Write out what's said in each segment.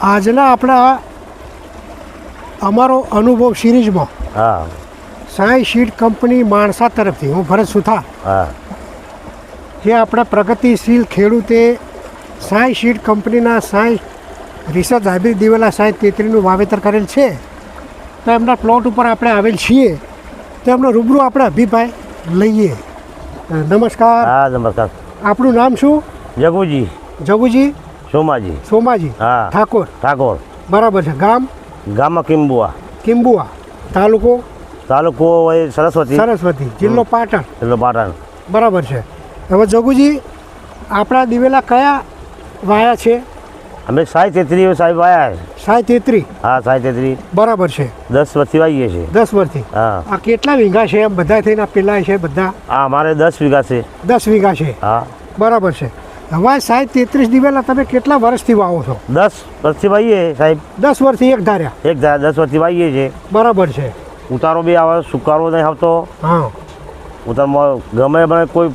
આજના આપણા અમારો અનુભવ સિરીઝમાં હા સાંઈ સીડ કંપની માણસા તરફથી હું ભરત સુથાર હા જે આપણા પ્રગતિશીલ ખેડૂતે સાંઈ સીડ કંપનીના સાંઈ રિસર્ચ હાઇબ્રિડ દિવેલા સાંઈ 33નું વાવેતર કરેલ છે. તો એમના પ્લોટ ઉપર આપણે આવેલ છીએ, તો એમનો રૂબરૂ આપણે અભિપ્રાય લઈએ. નમસ્કાર. હા નમસ્કાર. આપણું નામ શું? જગુજી જગુજી સોમાજી સોમાજી હા ઠાકોર. ઠાકોર. બરાબર છે. ગામ? ગામમાં કિંબુઆ. કિંબુઆ. તાલુકો? તાલુકો હોય સરસ્વતી. સરસ્વતી. જિલ્લો પાટણ. જિલ્લો પાટણ. બરાબર છે. હવે જગુજી, આપણા દિવેલા કયા વાયા છે? અમે 33 સાહેબ આવ્યા. 33. હા 33. બરાબર છે. 10 વર્ષથી વાવીએ છીએ. 10 વર્ષથી. હા. આ કેટલા વીઘા છે એમ બધા થઈને પેલા છે બધા? હા અમારે 10 વીઘા છે. 10 વીઘા છે. હા બરાબર છે. હવે 33 દિવેલા તમે કેટલા વર્ષથી વાવો છો? 10 વર્ષથી વાવીએ સાહેબ. 10 વર્ષથી એક ધાર્યા? એક 10 વર્ષથી વાવીએ છીએ. બરાબર છે. ઉતારો બી આવે, સુકારો નહીં આવતો. હા. ઉતારમાં ગમે મને કોઈ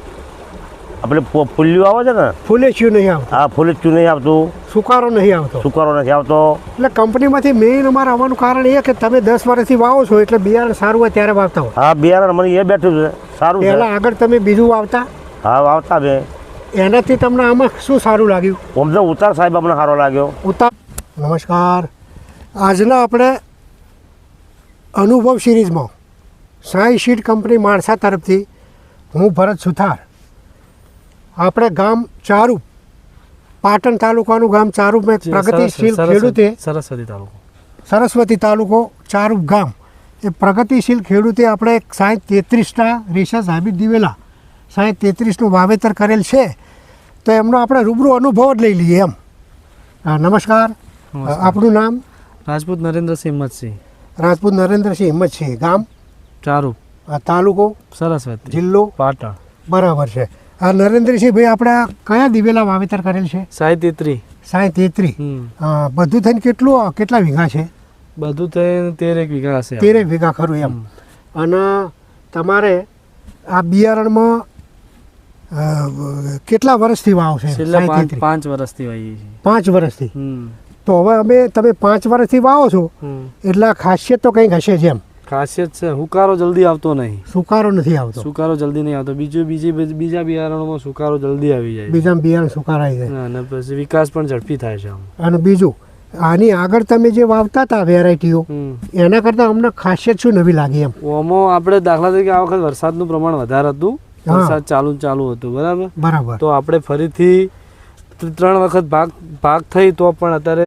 આપણે ફૂલ્યું આવે છે ને, ફૂલેચ્યું નહીં આવતું? હા ફૂલેચું નહીં આવતું, સુકારો નહીં આવતો? સુકારો નથી આવતો. એટલે કંપનીમાંથી મેઇન અમારે આવવાનું કારણ એ કે તમે 10 વર્ષથી વાવો છો એટલે બિયારણ સારું હોય ત્યારે વાવતા હોય. હા બિયારણ મને એ બેઠું છે સારું છે. પહેલાં આગળ તમે બીજું વાવતા? હા વાવતા બે. એનાથી તમને આમાં શું સારું લાગ્યું? આમ તો ઉતાર સાહેબ અમને સારો લાગ્યો. ઉતાર. નમસ્કાર. આજના આપણે અનુભવ સિરીઝમાં સાંઈ સીડ કંપની માણસા તરફથી હું ભરત સુથાર, આપણે ગામ ચારૂપ, પાટણ તાલુકાનું ગામ ચારૂપ મેં પ્રગતિશીલ ખેડૂતે સરસ્વતી તાલુકો ચારૂપ ગામ એ પ્રગતિશીલ ખેડૂતે આપણે સાંઈ 33ના રિસર્ચ હાઇબ્રિડ દિવેલા સાંઈ 33નું વાવેતર કરેલ છે. તો એમનો આપણે રૂબરૂ અનુભવ જ લઈ લઈએ એમ. નમસ્કાર. આપણું નામ? રાજપૂત નરેન્દ્રસિંહ હિંમતસિંહ. રાજપૂત નરેન્દ્રસિંહ હિંમતસિંહ. ગામ? ચારૂપ. તાલુકો? સરસ્વતી. જિલ્લો? પાટણ. બરાબર છે. આ નરેન્દ્રસિંહ ભાઈ આપણે કયા દિવેલા વાવેતર કરેલ છે? સાંઈ 33. સાંઈ 33. બધું થઈને કેટલા વીઘા છે? બધું થઈને 13 વીઘા હશે. 13 વીઘા ખરું એમ. અને તમારે આ બિયારણમાં કેટલા વર્ષથી વાવ છે? છેલ્લા 5 વર્ષથી વાવીએ છીએ. 5 વર્ષથી. તો હવે તમે 5 વર્ષથી વાવો છો એટલે આ ખાસિયત તો કંઈક હશે જ એમ. ખાસિયત છે, હુકારો જલ્દી આવતો નહીં. સુકારો નથી આવતો? સુકારો જલ્દી નહીં આવતો. બીજા બિયારણોમાં સુકારો જલ્દી આવી જાય. બીજા બિયારણ સુકારાઈ જાય અને પછી વિકાસ પણ ઝડપી થાય છે. અને બીજું, આની આગળ તમે જે વાવતા હતા વેરાયટીઓ એના કરતાં અમને ખાસિયત શું નવી લાગી એમ? ઓમાં આપણે દાખલા તરીકે આ વખત વરસાદનું પ્રમાણ વધારે હતું. વરસાદ ચાલુ હતું. બરાબર. બરાબર. તો આપણે ફરીથી 3 વખત ભાગ થઈ તો પણ અત્યારે